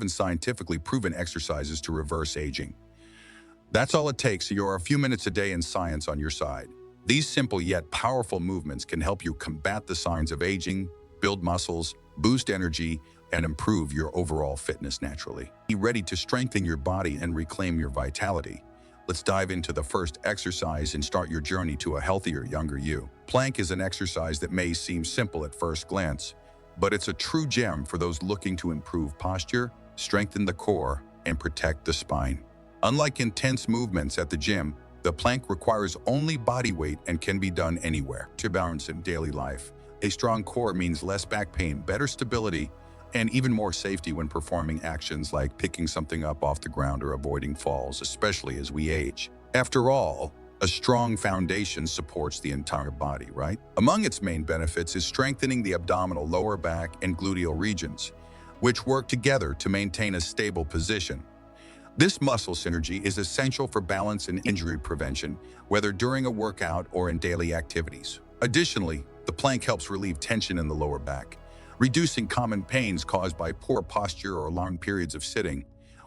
scientifically proven exercises to reverse aging. That's all it takes, so you're a few minutes a day in science on your side. These simple yet powerful movements can help you combat the signs of aging, build muscles, boost energy, and improve your overall fitness naturally. Be ready to strengthen your body and reclaim your vitality. Let's dive into the first exercise and start your journey to a healthier, younger you. Plank is an exercise that may seem simple at first glance, but it's a true gem for those looking to improve posture, strengthen the core, and protect the spine. Unlike intense movements at the gym, the plank requires only body weight and can be done anywhere. To balance in daily life, a strong core means less back pain, better stability, and even more safety when performing actions like picking something up off the ground or avoiding falls, especially as we age. After all, a strong foundation supports the entire body, right? Among its main benefits is strengthening the abdominal, lower back, and gluteal regions, which work together to maintain a stable position. This muscle synergy is essential for balance and injury prevention, whether during a workout or in daily activities. Additionally, the plank helps relieve tension in the lower back, reducing common pains caused by poor posture or long periods of sitting.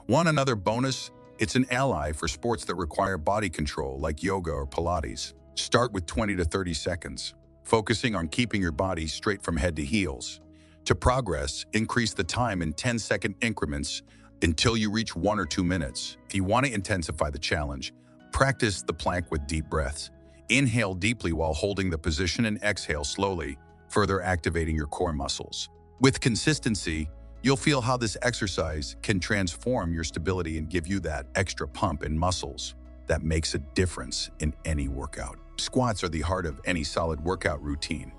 Want another bonus? It's an ally for sports that require body control like yoga or Pilates. Start with 20 to 30 seconds, focusing on keeping your body straight from head to heels. To progress, increase the time in 10-second increments until you reach 1 or 2 minutes. If you want to intensify the challenge, practice the plank with deep breaths. Inhale deeply while holding the position and exhale slowly, further activating your core muscles. With consistency, you'll feel how this exercise can transform your stability and give you that extra pump in muscles that makes a difference in any workout. Squats are the heart of any solid workout routine.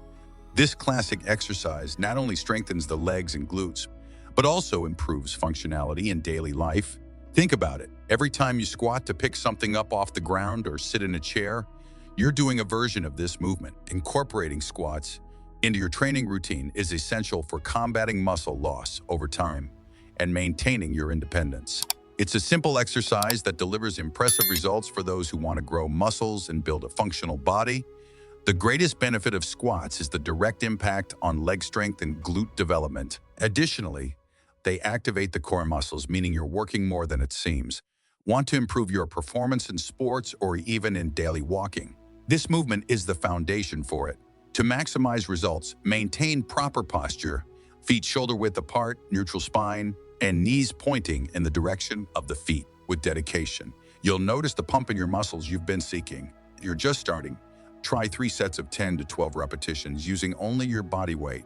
This classic exercise not only strengthens the legs and glutes, but also improves functionality in daily life. Think about it. Every time you squat to pick something up off the ground or sit in a chair, you're doing a version of this movement. Incorporating squats into your training routine is essential for combating muscle loss over time and maintaining your independence. It's a simple exercise that delivers impressive results for those who want to grow muscles and build a functional body. The greatest benefit of squats is the direct impact on leg strength and glute development. Additionally, they activate the core muscles, meaning you're working more than it seems. Want to improve your performance in sports or even in daily walking? This movement is the foundation for it. To maximize results, maintain proper posture, feet shoulder-width apart, neutral spine, and knees pointing in the direction of the feet. With dedication, you'll notice the pump in your muscles you've been seeking. You're just starting. Try 3 sets of 10 to 12 repetitions using only your body weight.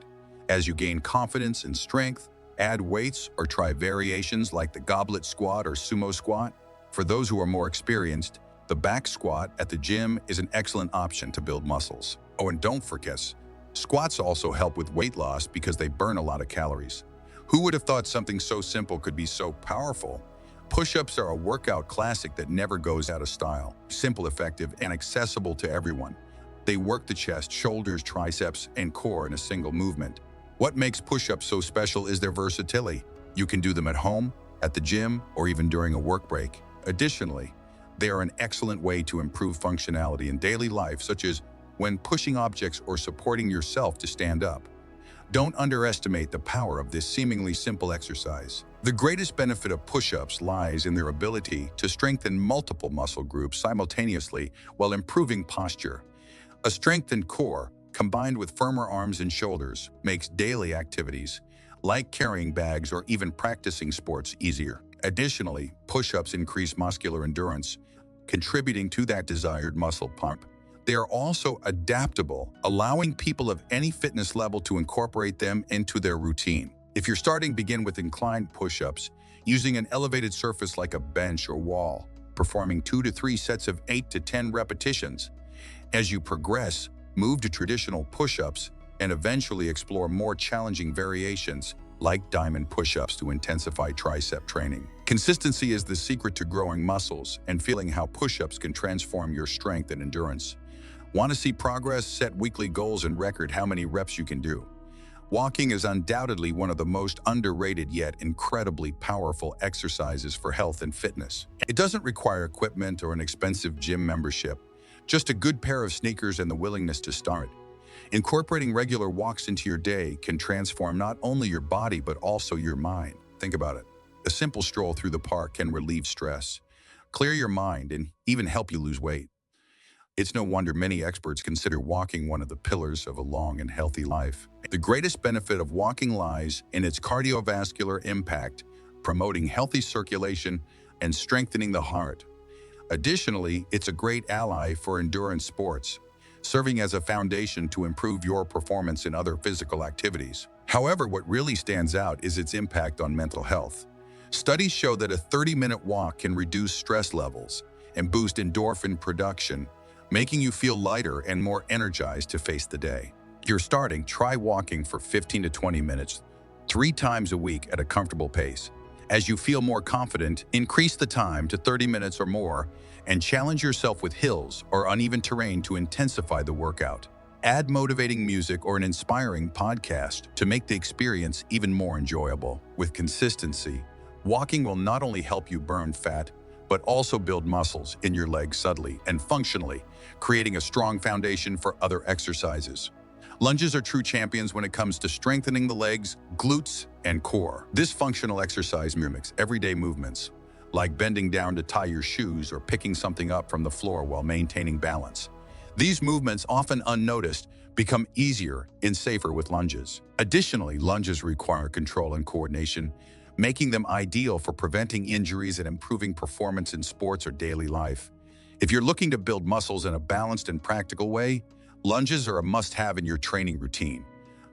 As you gain confidence and strength, add weights or try variations like the goblet squat or sumo squat. For those who are more experienced, the back squat at the gym is an excellent option to build muscles. Oh, and don't forget, squats also help with weight loss because they burn a lot of calories. Who would have thought something so simple could be so powerful? Push-ups are a workout classic that never goes out of style. Simple, effective, and accessible to everyone. They work the chest, shoulders, triceps, and core in a single movement. What makes push-ups so special is their versatility. You can do them at home, at the gym, or even during a work break. Additionally, they are an excellent way to improve functionality in daily life, such as when pushing objects or supporting yourself to stand up. Don't underestimate the power of this seemingly simple exercise. The greatest benefit of push-ups lies in their ability to strengthen multiple muscle groups simultaneously while improving posture. A strengthened core, combined with firmer arms and shoulders, makes daily activities, like carrying bags or even practicing sports, easier. Additionally, push-ups increase muscular endurance, contributing to that desired muscle pump. They are also adaptable, allowing people of any fitness level to incorporate them into their routine. If you're starting, begin with inclined push-ups, using an elevated surface like a bench or wall, performing 2 to 3 sets of 8 to 10 repetitions. As you progress, move to traditional push-ups and eventually explore more challenging variations like diamond push-ups to intensify tricep training. Consistency is the secret to growing muscles and feeling how push-ups can transform your strength and endurance. Want to see progress? Set weekly goals and record how many reps you can do. Walking is undoubtedly one of the most underrated yet incredibly powerful exercises for health and fitness. It doesn't require equipment or an expensive gym membership, just a good pair of sneakers and the willingness to start. Incorporating regular walks into your day can transform not only your body but also your mind. Think about it. A simple stroll through the park can relieve stress, clear your mind, and even help you lose weight. It's no wonder many experts consider walking one of the pillars of a long and healthy life. The greatest benefit of walking lies in its cardiovascular impact, promoting healthy circulation and strengthening the heart. Additionally, it's a great ally for endurance sports, serving as a foundation to improve your performance in other physical activities. However, what really stands out is its impact on mental health. Studies show that a 30-minute walk can reduce stress levels and boost endorphin production, making you feel lighter and more energized to face the day. If you're starting, try walking for 15 to 20 minutes, 3 times a week at a comfortable pace. As you feel more confident, increase the time to 30 minutes or more and challenge yourself with hills or uneven terrain to intensify the workout. Add motivating music or an inspiring podcast to make the experience even more enjoyable. With consistency, walking will not only help you burn fat, but also build muscles in your legs subtly and functionally, creating a strong foundation for other exercises. Lunges are true champions when it comes to strengthening the legs, glutes, and core. This functional exercise mimics everyday movements, like bending down to tie your shoes or picking something up from the floor while maintaining balance. These movements, often unnoticed, become easier and safer with lunges. Additionally, lunges require control and coordination, making them ideal for preventing injuries and improving performance in sports or daily life. If you're looking to build muscles in a balanced and practical way, lunges are a must-have in your training routine.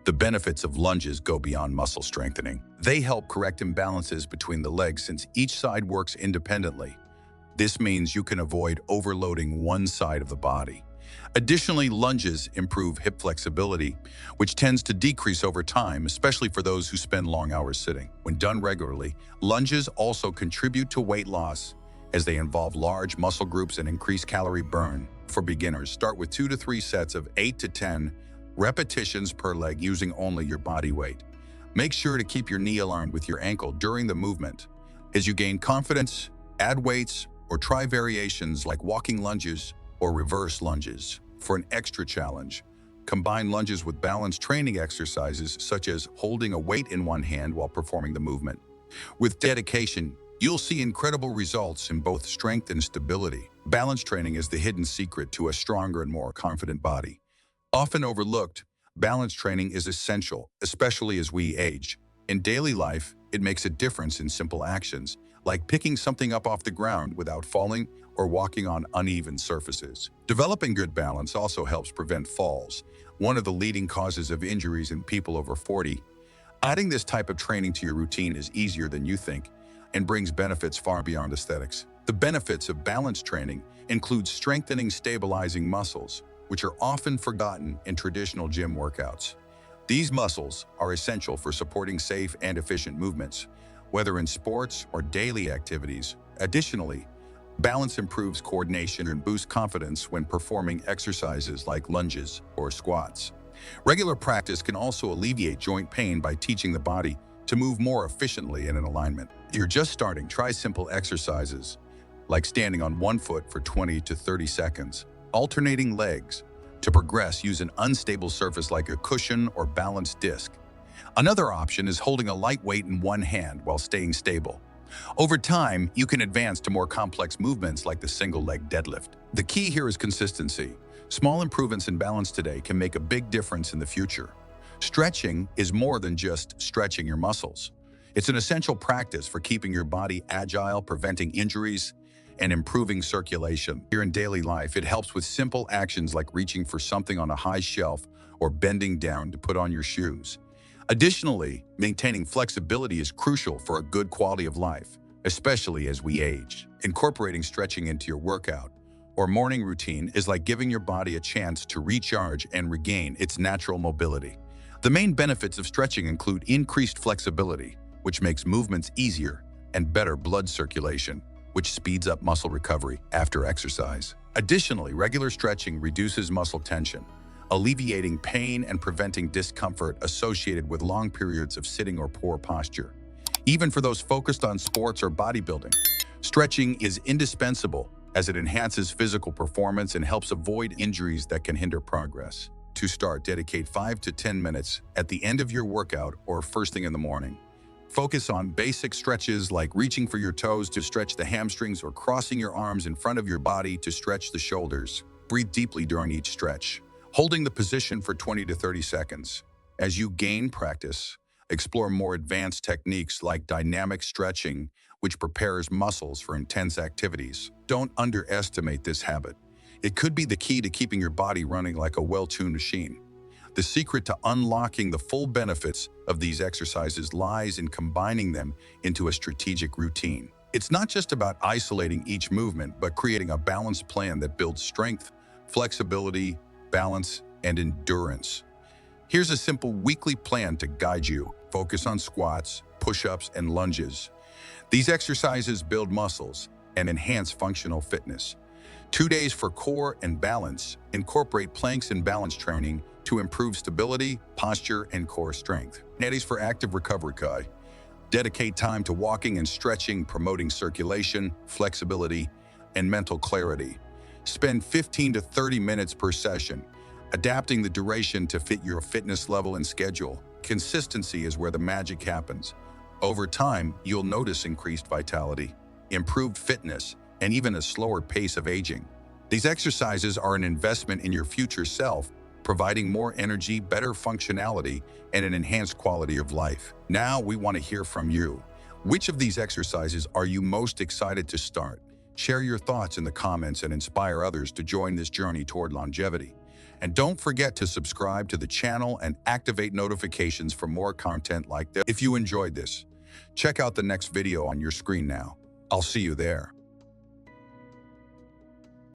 The benefits of lunges go beyond muscle strengthening. They help correct imbalances between the legs since each side works independently. This means you can avoid overloading one side of the body. Additionally, lunges improve hip flexibility, which tends to decrease over time, especially for those who spend long hours sitting. When done regularly, lunges also contribute to weight loss, as they involve large muscle groups and increase calorie burn. For beginners, start with 2 to 3 sets of 8 to 10 repetitions per leg using only your body weight. Make sure to keep your knee aligned with your ankle during the movement. As you gain confidence, add weights or try variations like walking lunges or reverse lunges. For an extra challenge, combine lunges with balanced training exercises such as holding a weight in one hand while performing the movement. With dedication, you'll see incredible results in both strength and stability. Balance training is the hidden secret to a stronger and more confident body. Often overlooked, balance training is essential, especially as we age. In daily life, it makes a difference in simple actions, like picking something up off the ground without falling or walking on uneven surfaces. Developing good balance also helps prevent falls, one of the leading causes of injuries in people over 40. Adding this type of training to your routine is easier than you think and brings benefits far beyond aesthetics. The benefits of balance training include strengthening stabilizing muscles, which are often forgotten in traditional gym workouts. These muscles are essential for supporting safe and efficient movements, whether in sports or daily activities. Additionally, balance improves coordination and boosts confidence when performing exercises like lunges or squats. Regular practice can also alleviate joint pain by teaching the body to move more efficiently and in alignment. If you're just starting, try simple exercises like standing on one foot for 20 to 30 seconds. Alternating legs. To progress, use an unstable surface like a cushion or balanced disc. Another option is holding a light weight in one hand while staying stable. Over time, you can advance to more complex movements like the single-leg deadlift. The key here is consistency. Small improvements in balance today can make a big difference in the future. Stretching is more than just stretching your muscles. It's an essential practice for keeping your body agile, preventing injuries, and improving circulation. Here in daily life, it helps with simple actions like reaching for something on a high shelf or bending down to put on your shoes. Additionally, maintaining flexibility is crucial for a good quality of life, especially as we age. Incorporating stretching into your workout or morning routine is like giving your body a chance to recharge and regain its natural mobility. The main benefits of stretching include increased flexibility, which makes movements easier, and better blood circulation, which speeds up muscle recovery after exercise. Additionally, regular stretching reduces muscle tension, alleviating pain and preventing discomfort associated with long periods of sitting or poor posture. Even for those focused on sports or bodybuilding, stretching is indispensable as it enhances physical performance and helps avoid injuries that can hinder progress. To start, dedicate 5 to 10 minutes at the end of your workout or first thing in the morning. Focus on basic stretches like reaching for your toes to stretch the hamstrings or crossing your arms in front of your body to stretch the shoulders. Breathe deeply during each stretch, holding the position for 20 to 30 seconds. As you gain practice, explore more advanced techniques like dynamic stretching, which prepares muscles for intense activities. Don't underestimate this habit. It could be the key to keeping your body running like a well-tuned machine. The secret to unlocking the full benefits of these exercises lies in combining them into a strategic routine. It's not just about isolating each movement, but creating a balanced plan that builds strength, flexibility, balance, and endurance. Here's a simple weekly plan to guide you. Focus on squats, push-ups, and lunges. These exercises build muscles and enhance functional fitness. 2 days for core and balance. Incorporate planks and balance training to improve stability, posture, and core strength. 8 days for active recovery. Dedicate time to walking and stretching, promoting circulation, flexibility, and mental clarity. Spend 15 to 30 minutes per session, adapting the duration to fit your fitness level and schedule. Consistency is where the magic happens. Over time, you'll notice increased vitality, improved fitness, and even a slower pace of aging. These exercises are an investment in your future self, providing more energy, better functionality, and an enhanced quality of life. Now we want to hear from you. Which of these exercises are you most excited to start? Share your thoughts in the comments and inspire others to join this journey toward longevity. And don't forget to subscribe to the channel and activate notifications for more content like this. If you enjoyed this, check out the next video on your screen now. I'll see you there.